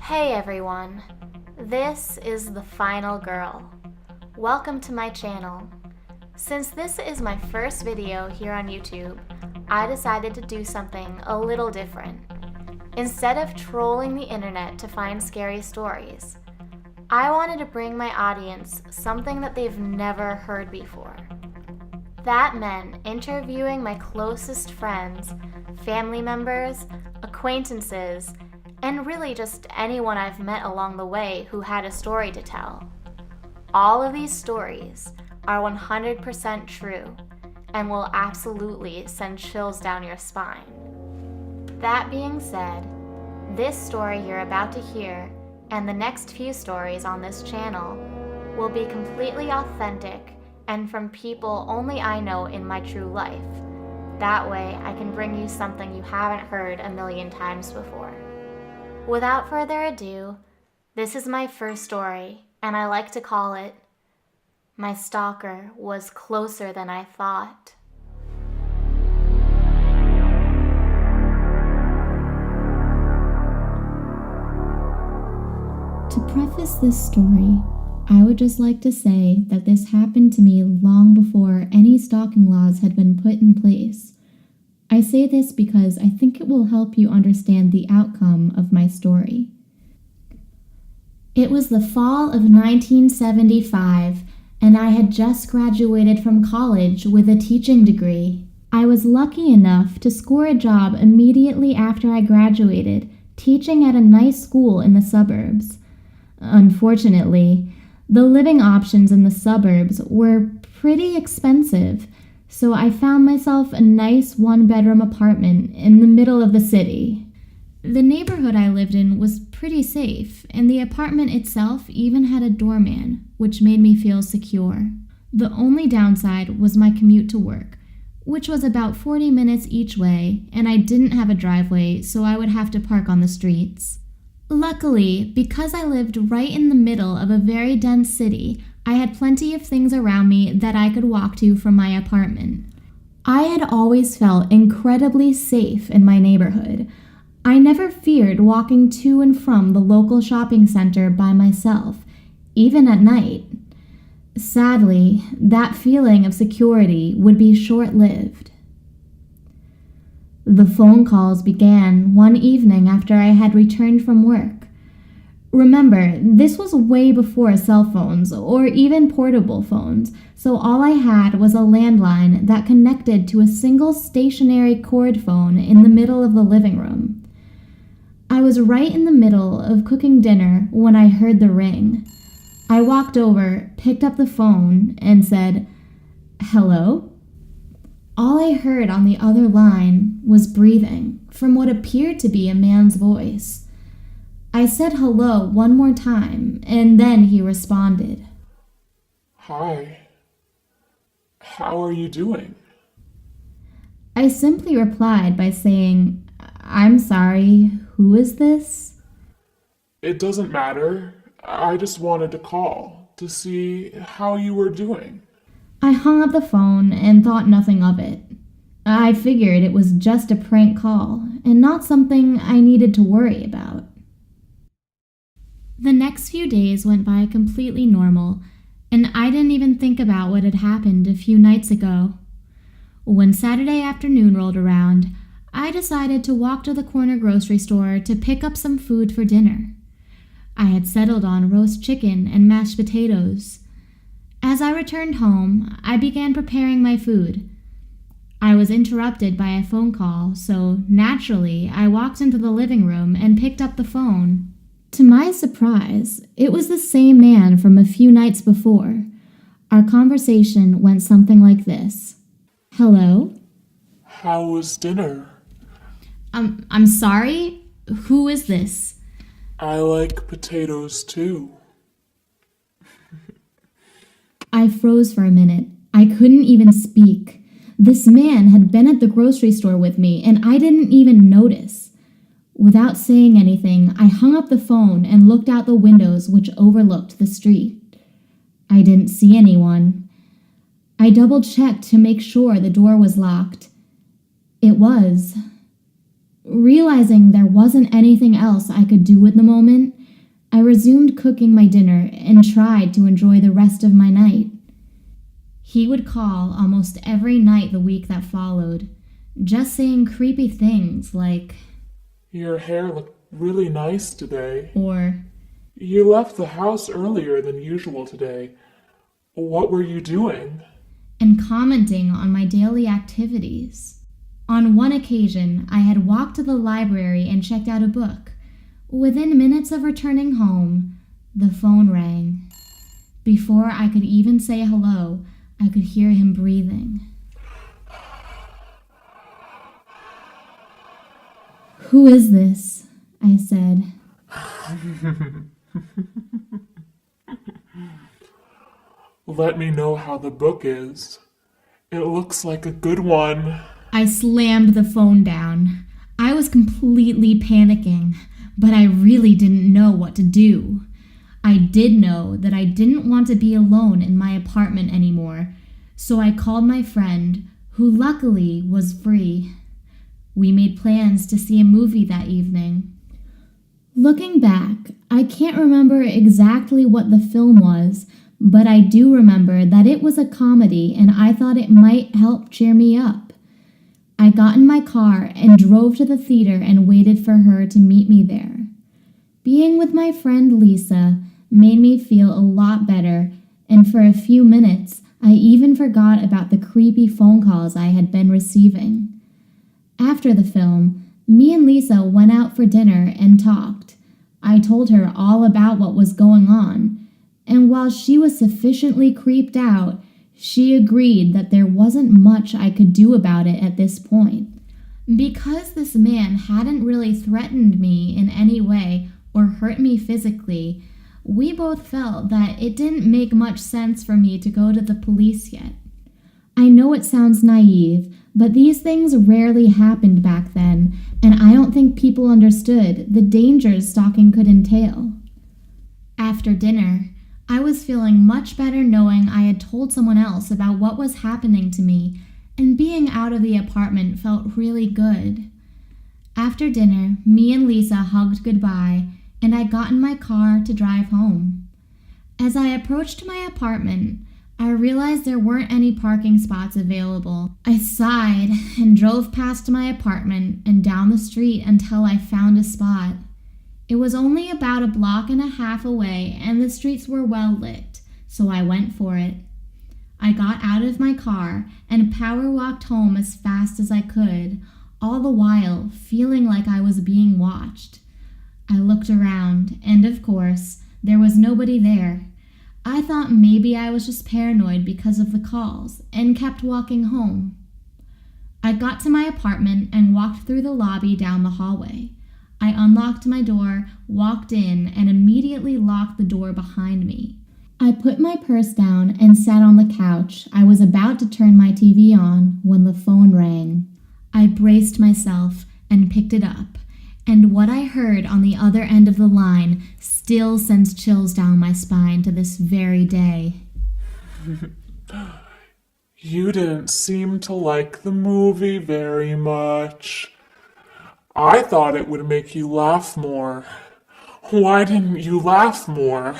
Hey everyone, this is the final girl. Welcome to my channel. Since this is my first video here on YouTube, I decided to do something a little different. Instead of trolling the internet to find scary stories, I wanted to bring my audience something that they've never heard before. That meant interviewing my closest friends, family members, acquaintances, and really just anyone I've met along the way who had a story to tell. All of these stories are 100% true and will absolutely send chills down your spine. That being said, this story you're about to hear and the next few stories on this channel will be completely authentic and from people only I know in my true life. That way I can bring you something you haven't heard a million times before. Without further ado, this is my first story, and I like to call it, My Stalker Was Closer Than I Thought. To preface this story, I would just like to say that this happened to me long before any stalking laws had been put in place. I say this because I think it will help you understand the outcome of my story. It was the fall of 1975, and I had just graduated from college with a teaching degree. I was lucky enough to score a job immediately after I graduated, teaching at a nice school in the suburbs. Unfortunately, the living options in the suburbs were pretty expensive, so I found myself a nice one-bedroom apartment in the middle of the city. The neighborhood I lived in was pretty safe, and the apartment itself even had a doorman, which made me feel secure. The only downside was my commute to work, which was about 40 minutes each way, and I didn't have a driveway, so I would have to park on the streets. Luckily, because I lived right in the middle of a very dense city, I had plenty of things around me that I could walk to from my apartment. I had always felt incredibly safe in my neighborhood. I never feared walking to and from the local shopping center by myself, even at night. Sadly, that feeling of security would be short-lived. The phone calls began one evening after I had returned from work. Remember, this was way before cell phones or even portable phones, so all I had was a landline that connected to a single stationary cord phone in the middle of the living room. I was right in the middle of cooking dinner when I heard the ring. I walked over, picked up the phone, and said, "Hello?" All I heard on the other line was breathing from what appeared to be a man's voice. I said hello one more time, and then he responded. Hi. How are you doing? I simply replied by saying, "I'm sorry, who is this?" It doesn't matter. I just wanted to call to see how you were doing. I hung up the phone and thought nothing of it. I figured it was just a prank call and not something I needed to worry about. The next few days went by completely normal, and I didn't even think about what had happened a few nights ago. When Saturday afternoon rolled around, I decided to walk to the corner grocery store to pick up some food for dinner. I had settled on roast chicken and mashed potatoes. As I returned home, I began preparing my food. I was interrupted by a phone call, so naturally, I walked into the living room and picked up the phone. To my surprise, it was the same man from a few nights before. Our conversation went something like this. "Hello?" How was dinner? I'm sorry? Who is this?" I like potatoes too. I froze for a minute. I couldn't even speak. This man had been at the grocery store with me, and I didn't even notice. Without saying anything, I hung up the phone and looked out the windows which overlooked the street. I didn't see anyone. I double-checked to make sure the door was locked. It was. Realizing there wasn't anything else I could do at the moment, I resumed cooking my dinner and tried to enjoy the rest of my night. He would call almost every night the week that followed, just saying creepy things like, "Your hair looked really nice today," or, "You left the house earlier than usual today. What were you doing?" and commenting on my daily activities. On one occasion, I had walked to the library and checked out a book. Within minutes of returning home, the phone rang. Before I could even say hello, I could hear him breathing. "Who is this?" I said. "Let me know how the book is. It looks like a good one." I slammed the phone down. I was completely panicking, but I really didn't know what to do. I did know that I didn't want to be alone in my apartment anymore, so I called my friend, who luckily was free. We made plans to see a movie that evening. Looking back, I can't remember exactly what the film was, but I do remember that it was a comedy and I thought it might help cheer me up. I got in my car and drove to the theater and waited for her to meet me there. Being with my friend Lisa made me feel a lot better, and for a few minutes, I even forgot about the creepy phone calls I had been receiving. After the film, me and Lisa went out for dinner and talked. I told her all about what was going on, and while she was sufficiently creeped out, she agreed that there wasn't much I could do about it at this point. Because this man hadn't really threatened me in any way or hurt me physically, we both felt that it didn't make much sense for me to go to the police yet. I know it sounds naive, but these things rarely happened back then, and I don't think people understood the dangers stalking could entail. After dinner, I was feeling much better knowing I had told someone else about what was happening to me, and being out of the apartment felt really good. After dinner, me and Lisa hugged goodbye, and I got in my car to drive home. As I approached my apartment, I realized there weren't any parking spots available. I sighed and drove past my apartment and down the street until I found a spot. It was only about a block and a half away, and the streets were well lit, so I went for it. I got out of my car and power walked home as fast as I could, all the while feeling like I was being watched. I looked around, and of course, there was nobody there. I thought maybe I was just paranoid because of the calls, and kept walking home. I got to my apartment and walked through the lobby down the hallway. I unlocked my door, walked in, and immediately locked the door behind me. I put my purse down and sat on the couch. I was about to turn my TV on when the phone rang. I braced myself and picked it up, and what I heard on the other end of the line still sends chills down my spine to this very day. "You didn't seem to like the movie very much. I thought it would make you laugh more. Why didn't you laugh more?"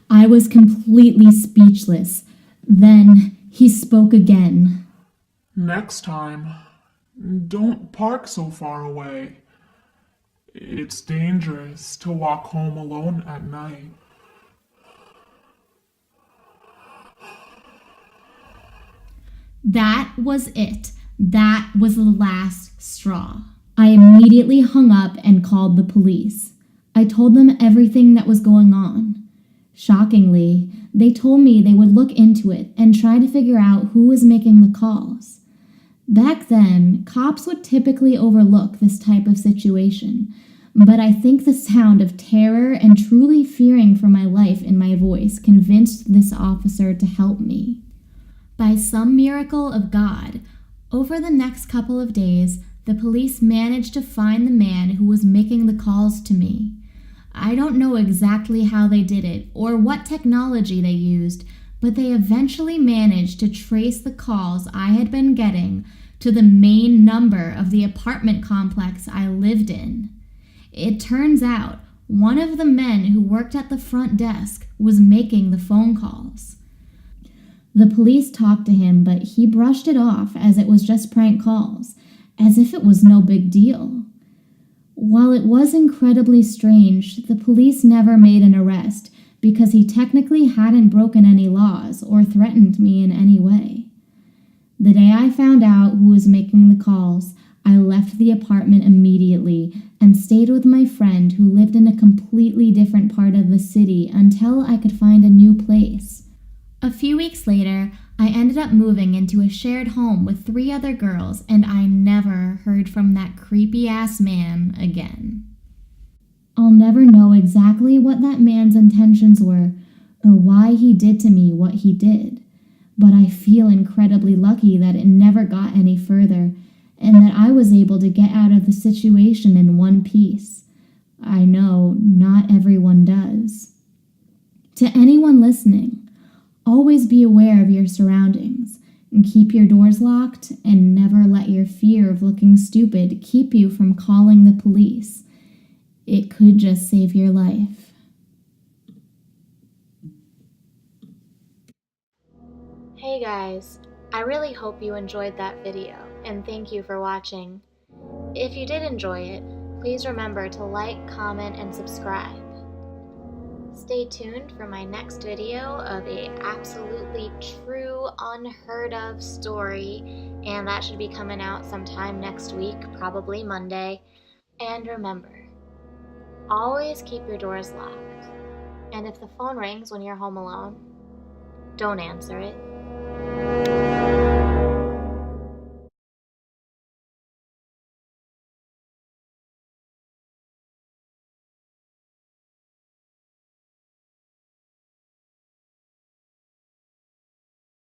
I was completely speechless. Then he spoke again. "Next time, don't park so far away. It's dangerous to walk home alone at night." That was it. That was the last straw. I immediately hung up and called the police. I told them everything that was going on. Shockingly, they told me they would look into it and try to figure out who was making the calls. Back then, cops would typically overlook this type of situation, but I think the sound of terror and truly fearing for my life in my voice convinced this officer to help me. By some miracle of God, over the next couple of days, the police managed to find the man who was making the calls to me. I don't know exactly how they did it or what technology they used, but they eventually managed to trace the calls I had been getting to the main number of the apartment complex I lived in. It turns out one of the men who worked at the front desk was making the phone calls. The police talked to him, but he brushed it off as it was just prank calls, as if it was no big deal. While it was incredibly strange, the police never made an arrest because he technically hadn't broken any laws or threatened me in any way. The day I found out who was making the calls, I left the apartment immediately and stayed with my friend who lived in a completely different part of the city until I could find a new place. A few weeks later, I ended up moving into a shared home with 3 other girls, and I never heard from that creepy-ass man again. I'll never know exactly what that man's intentions were or why he did to me what he did, but I feel incredibly lucky that it never got any further and that I was able to get out of the situation in one piece. I know not everyone does. To anyone listening, always be aware of your surroundings and keep your doors locked and never let your fear of looking stupid keep you from calling the police. It could just save your life. Hey guys, I really hope you enjoyed that video, and thank you for watching. If you did enjoy it, please remember to like, comment, and subscribe. Stay tuned for my next video of a absolutely true, unheard of story, and that should be coming out sometime next week, probably Monday. And remember, always keep your doors locked. And if the phone rings when you're home alone, don't answer it.